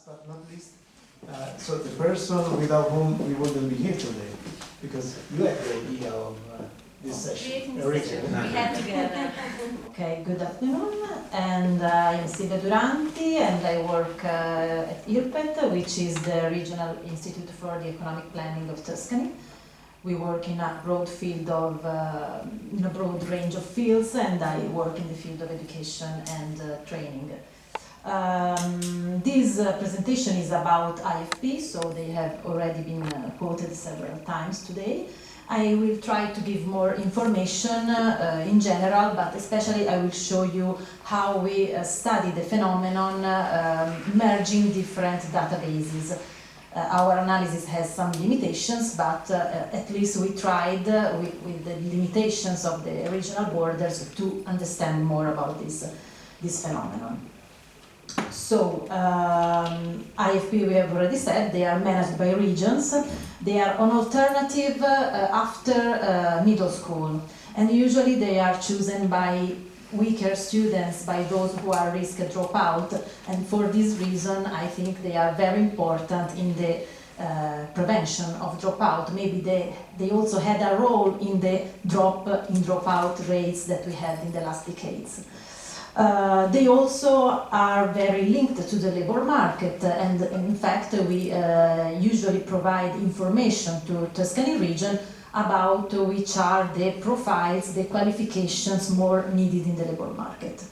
but not least, so the person without whom we wouldn't be here today, because you had the idea of this session originally. We had together. Okay, good afternoon, and I'm Silvia Duranti, and I work at IRPET, which is the Regional Institute for the Economic Planning of Tuscany. We work in a broad field of, in a broad range of fields, and I work in the field of education and training. This presentation is about IFP, so they have already been quoted several times today. I will try to give more information in general, but especially I will show you how we study the phenomenon merging different databases. Our analysis has some limitations, but at least we tried with the limitations of the regional borders to understand more about this phenomenon. So, IFP, we have already said, they are managed by regions. They are an alternative after middle school, and usually they are chosen by weaker students, by those who are risk dropout, and for this reason I think they are very important in the prevention of dropout. Maybe they also had a role in the dropout rates that we had in the last decades. They also are very linked to the labor market, and in fact we usually provide information to Tuscany region about which are the profiles, the qualifications more needed in the labor market.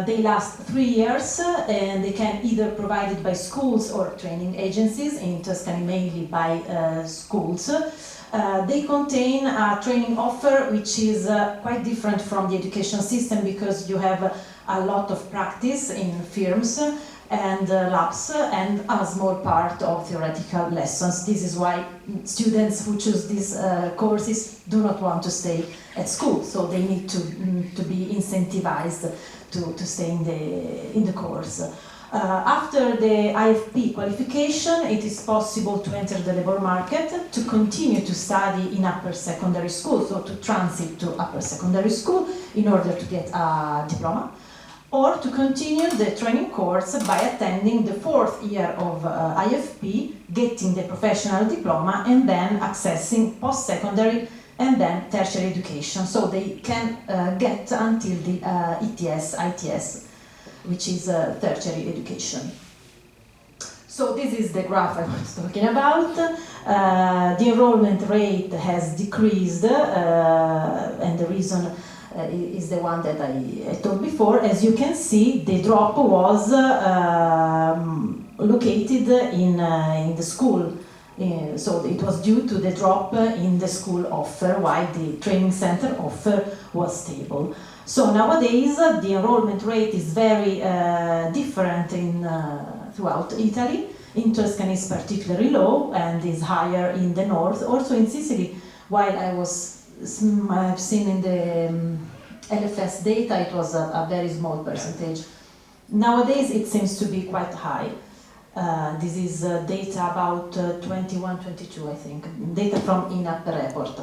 They last 3 years, and they can either provided by schools or training agencies, in Tuscany mainly by schools. They contain a training offer which is quite different from the education system, because you have a lot of practice in firms and labs and a small part of theoretical lessons. This is why students who choose these courses do not want to stay at school, so they need to be incentivized to stay in the course. After the IFP qualification, it is possible to enter the labor market, to continue to study in upper secondary school, so to transit to upper secondary school in order to get a diploma, or to continue the training course by attending the 4th year of IFP, getting the professional diploma, and then accessing post-secondary and then tertiary education. So they can get until the ITS, which is tertiary education. So this is the graph I was talking about. The enrollment rate has decreased, and the reason is the one that I told before. As you can see, the drop was located in the school. So it was due to the drop in the school offer, while the training center offer was stable. So nowadays the enrollment rate is very different throughout Italy. In Tuscany is particularly low and is higher in the north. Also in Sicily, while I've seen in the LFS data, it was a very small percentage. Nowadays it seems to be quite high. This is data about 21-22, I think, data from INAP report.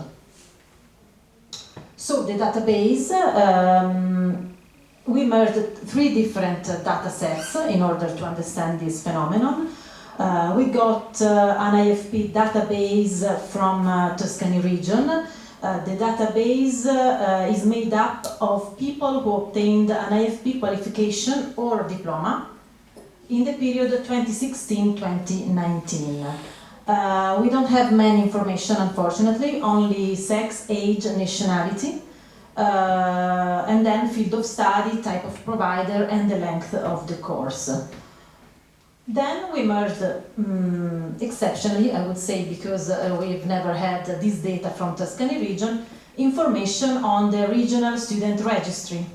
So the database, we merged 3 different data sets in order to understand this phenomenon. We got an IFP database from Tuscany region. The database is made up of people who obtained an IFP qualification or diploma in the period 2016-2019. We don't have many information, unfortunately, only sex, age, nationality, and then field of study, type of provider, and the length of the course. Then we merged, exceptionally, I would say, because we've never had this data from Tuscany region, information on the regional student registry.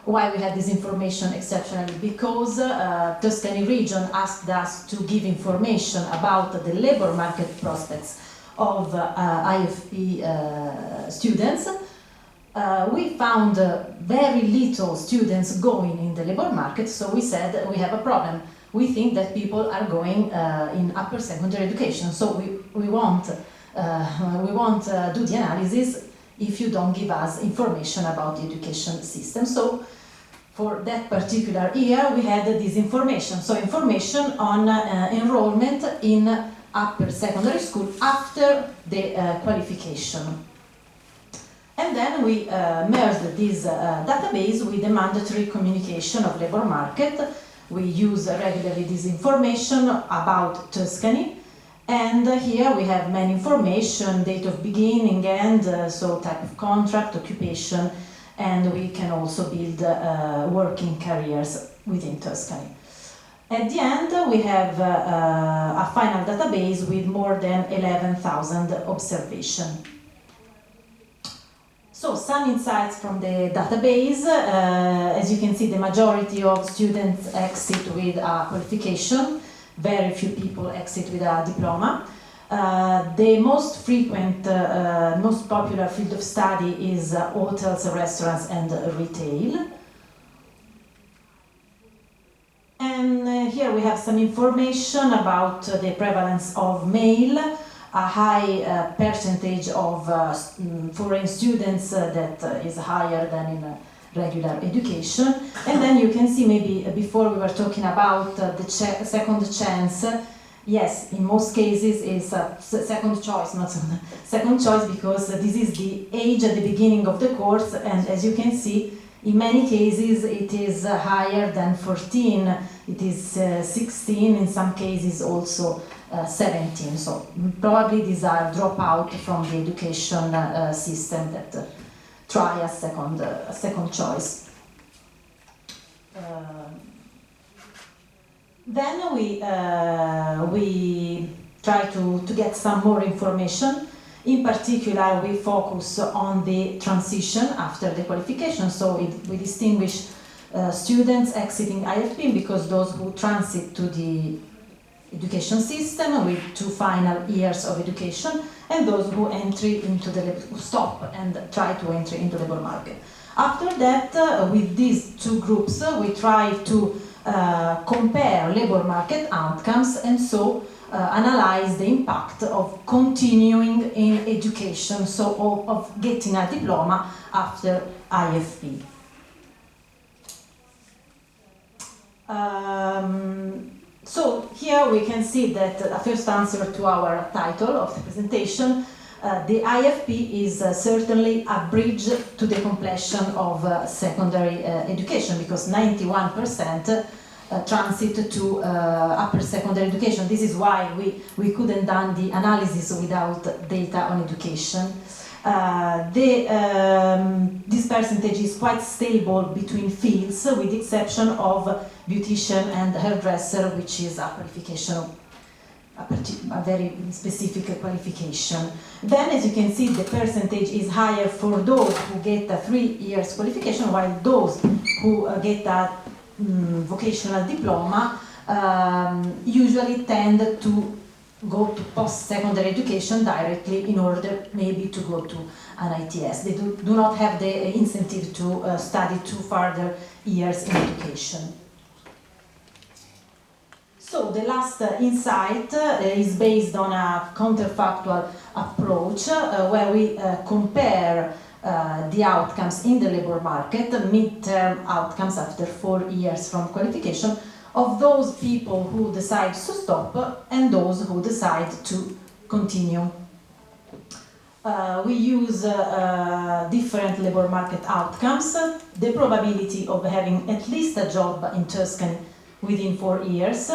Why we had this information exceptionally? Because Tuscany region asked us to give information about the labor market prospects of IFP students. We found very little students going in the labor market, so we said we have a problem. We think that people are going in upper secondary education, so we won't do the analysis if you don't give us information about the education system. So for that particular year, we had this information. So information on enrollment in upper secondary school after the qualification. And then we merged this database with the mandatory communication of labor market. We use regularly this information about Tuscany. And here we have many information, date of beginning, end, so type of contract, occupation, and we can also build working careers within Tuscany. At the end, we have a final database with more than 11,000 observations. So, some insights from the database. As you can see, the majority of students exit with a qualification. Very few people exit with a diploma. The most frequent, most popular field of study is hotels, restaurants, and retail. And here we have some information about the prevalence of male, a high percentage of foreign students that is higher than in regular education. And then you can see, maybe before we were talking about the second chance. Yes, in most cases it's a second choice, not second choice, because this is the age at the beginning of the course, and as you can see, in many cases it is higher than 14, it is 16, in some cases also 17. So probably these are dropout from the education system that try a second choice. Then we try to get some more information. In particular, we focus on the transition after the qualification. So we distinguish students exiting IFP because those who transit to the education system with 2 final years of education, and those who stop and try to enter into the labor market. After that, with these 2 groups, we try to compare labor market outcomes, and so analyze the impact of continuing in education, so of getting a diploma after IFP. So here we can see that a first answer to our title of the presentation, the IFP is certainly a bridge to the completion of secondary education, because 91% transit to upper secondary education. This is why we couldn't done the analysis without data on education. This percentage is quite stable between fields, with the exception of beautician and hairdresser, which is a qualification, a very specific qualification. Then, as you can see, the percentage is higher for those who get a 3 years qualification, while those who get a vocational diploma usually tend to go to post-secondary education directly in order maybe to go to an ITS. They do not have the incentive to study 2 further years in education. So the last insight is based on a counterfactual approach where we compare the outcomes in the labor market, mid-term outcomes after 4 years from qualification, of those people who decide to stop and those who decide to continue. We use different labor market outcomes, the probability of having at least a job in Tuscany within 4 years,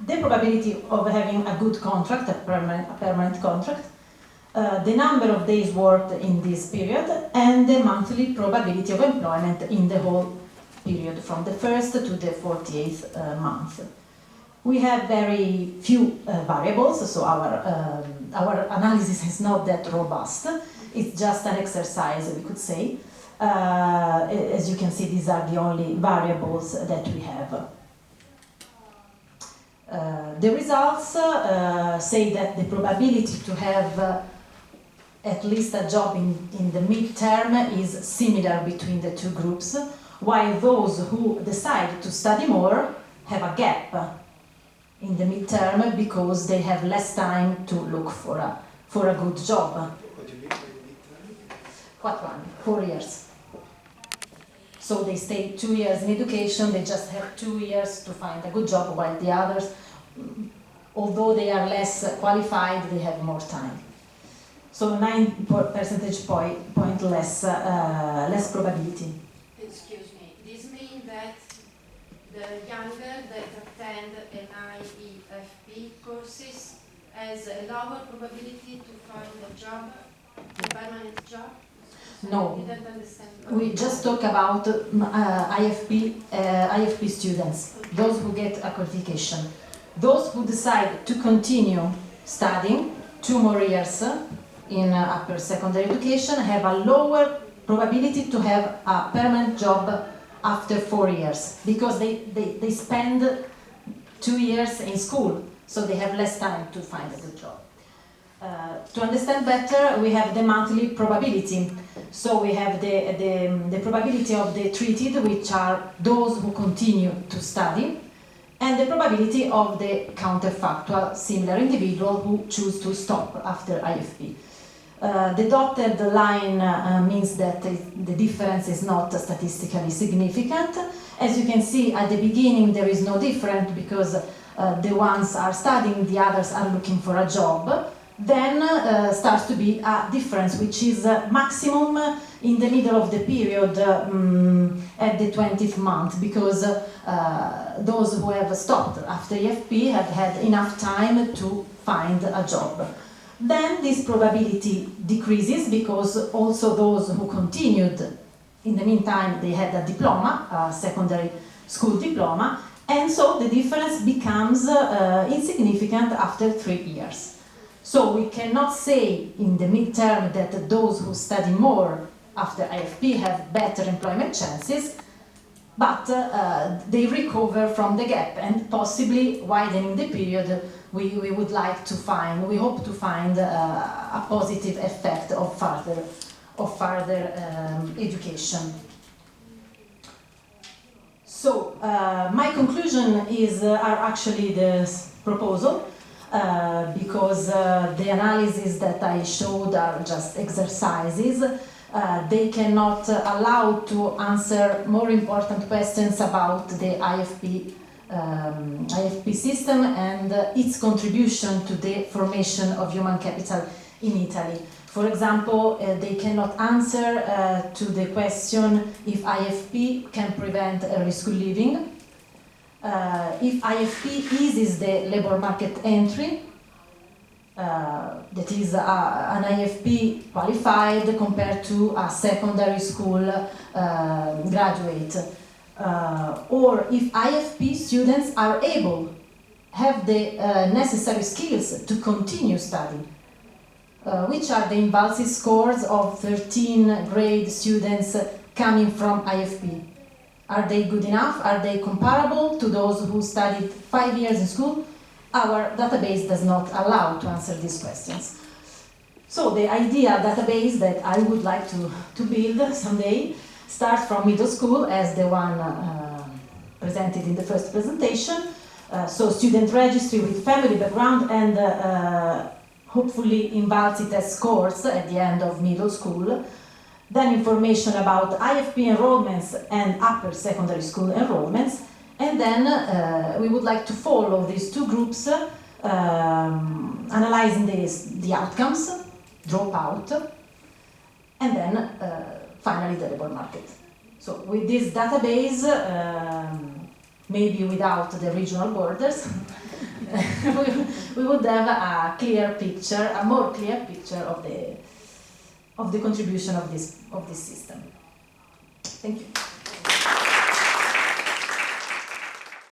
the probability of having a good contract, a permanent contract, the number of days worked in this period, and the monthly probability of employment in the whole period from the 1st to the 48th month. We have very few variables, so our analysis is not that robust. It's just an exercise, we could say. As you can see, these are the only variables that we have. The results say that the probability to have at least a job in the mid-term is similar between the 2 groups, while those who decide to study more have a gap in the mid-term because they have less time to look for a good job. What do you mean by mid-term? What one? 4 years. So they stay 2 years in education, they just have 2 years to find a good job, while the others, although they are less qualified, they have more time. So 9 percentage point less, less probability. Excuse me, this means that the younger that attend an IEFP courses has a lower probability to find a job, a permanent job? No. I didn't understand. We just talk about IFP students, those who get a qualification. Those who decide to continue studying 2 more years in upper secondary education have a lower probability to have a permanent job after 4 years, because they spend 2 years in school, so they have less time to find a good job. To understand better, we have the monthly probability. So we have the probability of the treated, which are those who continue to study, and the probability of the counterfactual, similar individual who choose to stop after IFP. The dotted line means that the difference is not statistically significant. As you can see, at the beginning there is no difference, because the ones are studying, the others are looking for a job. Then starts to be a difference, which is maximum in the middle of the period at the 20th month, because those who have stopped after EFP have had enough time to find a job. Then this probability decreases, because also those who continued, in the meantime they had a diploma, a secondary school diploma, and so the difference becomes insignificant after 3 years. So we cannot say in the midterm that those who study more after IFP have better employment chances, but they recover from the gap, and possibly widening the period, we would like to find, we hope to find a positive effect of further education. So my conclusion are actually the proposal. Because the analysis that I showed are just exercises. They cannot allow to answer more important questions about the IFP system and its contribution to the formation of human capital in Italy. For example, they cannot answer to the question if IFP can prevent early school leaving. If IFP eases the labor market entry, that is an IFP qualified compared to a secondary school graduate, or if IFP students are able, have the necessary skills to continue studying. Which are the INVALSI scores of 13 grade students coming from IFP? Are they good enough? Are they comparable to those who studied 5 years in school? Our database does not allow to answer these questions. So the ideal database that I would like to build someday starts from middle school, as the one presented in the first presentation. So student registry with family background and hopefully INVALSI test scores at the end of middle school. Then information about IFP enrollments and upper secondary school enrollments, and then we would like to follow these 2 groups, analyzing the outcomes, dropout, and then finally the labor market. So with this database, maybe without the regional borders, we would have a clear picture, a more clear picture of the contribution of this system. Thank you.